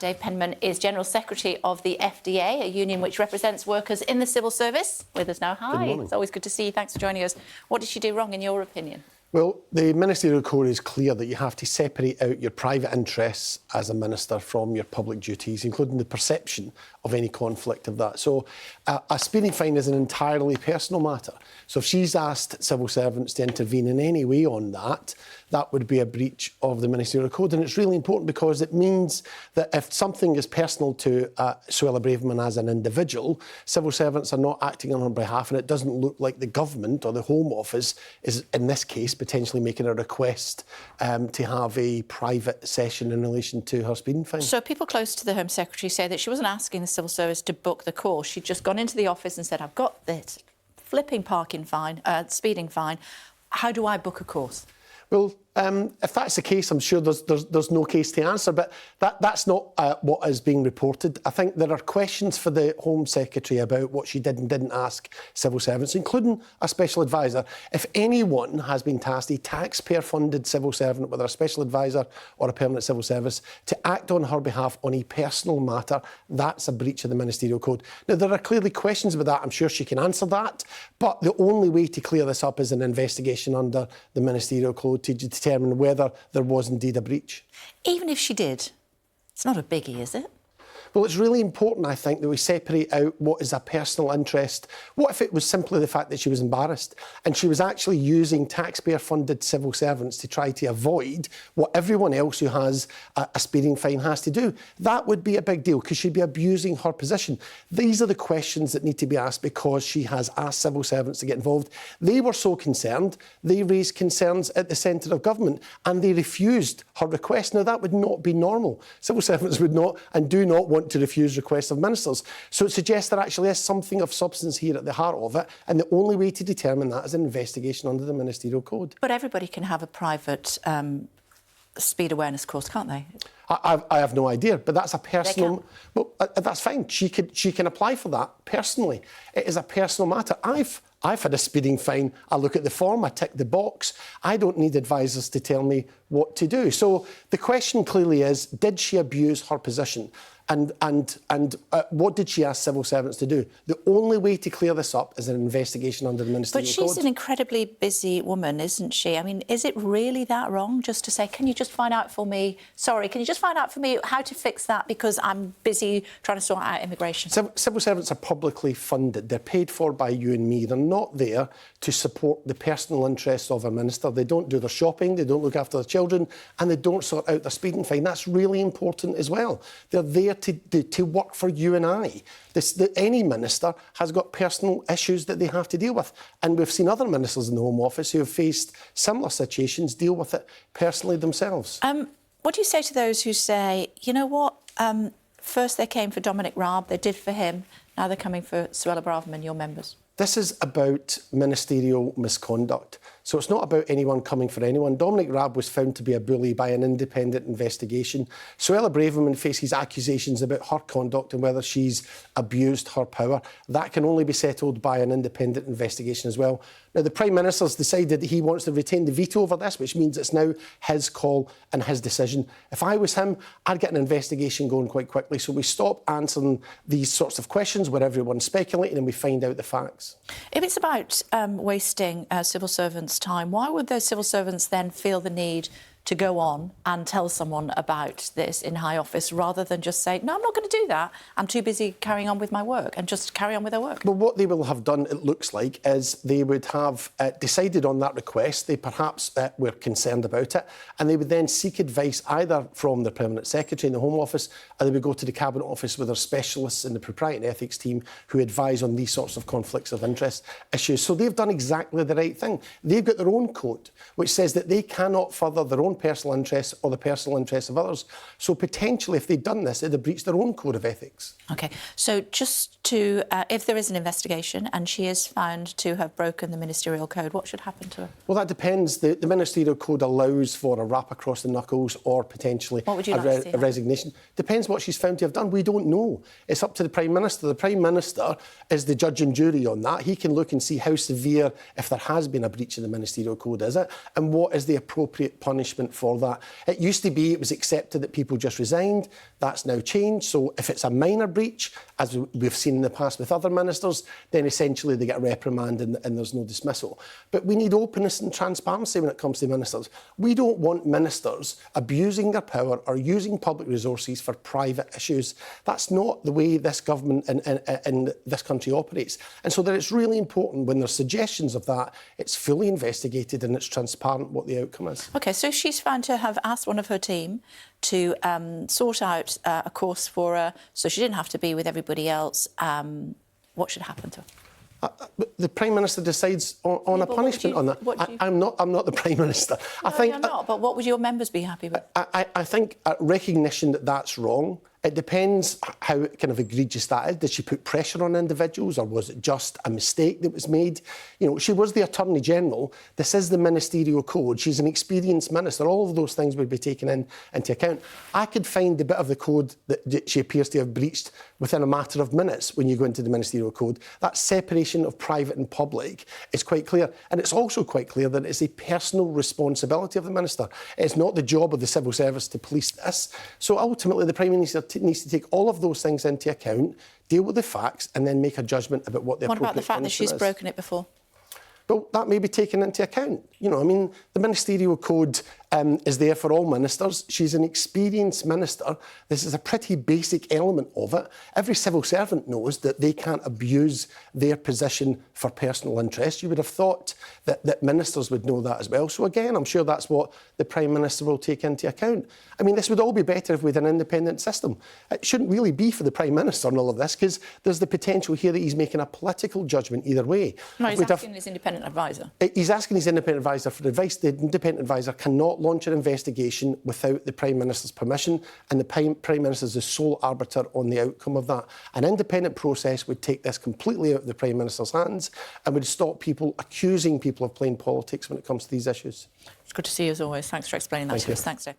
Dave Penman is General Secretary of the FDA, a union which represents workers in the civil service. With us now. Hi. Good morning. It's always good to see you. Thanks for joining us. What did she do wrong, in your opinion? Well, the ministerial code is clear that you have to separate out your private interests as a minister from your public duties, including the perception of any conflict of that. So a speeding fine is an entirely personal matter. So if she's asked civil servants to intervene in any way on that, that would be a breach of the ministerial code. And it's really important because it means that if something is personal to Suella Braverman as an individual, civil servants are not acting on her behalf, and it doesn't look like the government or the Home Office is, in this case, potentially making a request to have a private session in relation to her speeding fine. So people close to the Home Secretary say that she wasn't asking the civil service to book the course. She'd just gone into the office and said, I've got this flipping parking fine, speeding fine. How do I book a course? Well, if that's the case, I'm sure there's no case to answer, but that's not what is being reported. I think there are questions for the Home Secretary about what she did and didn't ask civil servants, including a special advisor. If anyone has been tasked, a taxpayer-funded civil servant, whether a special advisor or a permanent civil service, to act on her behalf on a personal matter, that's a breach of the ministerial code. Now, there are clearly questions about that. I'm sure she can answer that, but the only way to clear this up is an investigation under the ministerial code to determine whether there was indeed a breach. Even if she did, it's not a biggie, is it? Well, it's really important, I think, that we separate out what is a personal interest. What if it was simply the fact that she was embarrassed and she was actually using taxpayer-funded civil servants to try to avoid what everyone else who has a speeding fine has to do? That would be a big deal because she'd be abusing her position. These are the questions that need to be asked because she has asked civil servants to get involved. They were so concerned, they raised concerns at the centre of government and they refused her request. Now, that would not be normal. Civil servants would not and do not want to refuse requests of ministers. So it suggests there actually is something of substance here at the heart of it, and the only way to determine that is an investigation under the ministerial code. But everybody can have a private speed awareness course, can't they? I have no idea, but that's a personal... Well, that's fine. She can apply for that personally. It is a personal matter. I've had a speeding fine. I look at the form, I tick the box. I don't need advisors to tell me what to do. So the question clearly is, did she abuse her position? And what did she ask civil servants to do? The only way to clear this up is an investigation under the ministerial code. But she's an incredibly busy woman, isn't she? I mean, is it really that wrong just to say, can you just find out for me, can you just find out for me how to fix that because I'm busy trying to sort out immigration? Civil servants are publicly funded. They're paid for by you and me. They're not there to support the personal interests of a minister. They don't do their shopping, they don't look after their children, and they don't sort out their speeding fine. That's really important as well. They're there to work for you and I. Any minister has got personal issues that they have to deal with. And we've seen other ministers in the Home Office who have faced similar situations deal with it personally themselves. What do you say to those who say, you know what, first they came for Dominic Raab, they did for him, now they're coming for Suella Braverman, your members? This is about ministerial misconduct. So it's not about anyone coming for anyone. Dominic Raab was found to be a bully by an independent investigation. Suella Braverman faces accusations about her conduct and whether she's abused her power. That can only be settled by an independent investigation as well. Now, the Prime Minister's decided that he wants to retain the veto over this, which means it's now his call and his decision. If I was him, I'd get an investigation going quite quickly so we stop answering these sorts of questions where everyone's speculating and we find out the facts. If it's about wasting civil servants' time, why would those civil servants then feel the need to go on and tell someone about this in high office rather than just say, no, I'm not going to do that. I'm too busy carrying on with my work, and just carry on with their work? Well, what they will have done, it looks like, is they would have decided on that request. They perhaps were concerned about it, and they would then seek advice either from the Permanent Secretary in the Home Office, or they would go to the Cabinet Office with their specialists in the Propriety and Ethics team who advise on these sorts of conflicts of interest issues. So they've done exactly the right thing. They've got their own code, which says that they cannot further their own personal interests or the personal interests of others. So potentially, if they'd done this, they'd have breached their own code of ethics. OK, so just to, if there is an investigation and she is found to have broken the ministerial code, what should happen to her? Well, that depends. The ministerial code allows for a rap across the knuckles or potentially a resignation. Depends what she's found to have done. We don't know. It's up to the Prime Minister. The Prime Minister is the judge and jury on that. He can look and see how severe, if there has been a breach of the ministerial code, is it, and what is the appropriate punishment punishment for that. It used to be it was accepted that people just resigned. That's now changed. So if it's a minor breach, as we've seen in the past with other ministers, then essentially they get a reprimand and there's no dismissal. But we need openness and transparency when it comes to ministers. We don't want ministers abusing their power or using public resources for private issues. That's not the way this government and this country operates. And so that it's really important when there's suggestions of that, it's fully investigated and it's transparent what the outcome is. OK, so she's found to have asked one of her team to sort out a course for her so she didn't have to be with everybody else. What should happen to her? The Prime Minister decides on a punishment on that. I'm not the Prime Minister. No, you're not, but what would your members be happy with? I think recognition that that's wrong. It depends how kind of egregious that is. Did she put pressure on individuals or was it just a mistake that was made? You know, she was the Attorney General. This is the ministerial code. She's an experienced minister. All of those things would be taken into account. I could find a bit of the code that she appears to have breached within a matter of minutes when you go into the ministerial code. That separation of private and public is quite clear. And it's also quite clear that it's a personal responsibility of the minister. It's not the job of the civil service to police this. So ultimately, the Prime Minister needs to take all of those things into account, deal with the facts, and then make a judgment about what the appropriate What about the fact that she's is. broken it before? Well, that may be taken into account. You know, I mean, the ministerial code is there for all ministers. She's an experienced minister. This is a pretty basic element of it. Every civil servant knows that they can't abuse their position for personal interest. You would have thought that ministers would know that as well. So again, I'm sure that's what the Prime Minister will take into account. I mean, this would all be better if we had an independent system. It shouldn't really be for the Prime Minister and all of this, because there's the potential here that he's making a political judgment either way. No, he's asking his independent advisor. He's asking his independent advisor for advice. The independent advisor cannot launch an investigation without the Prime Minister's permission, and the Prime Minister is the sole arbiter on the outcome of that. An independent process would take this completely out of the Prime Minister's hands and would stop people accusing people of playing politics when it comes to these issues. It's good to see you as always. Thanks for explaining that to us. Thanks, Dave.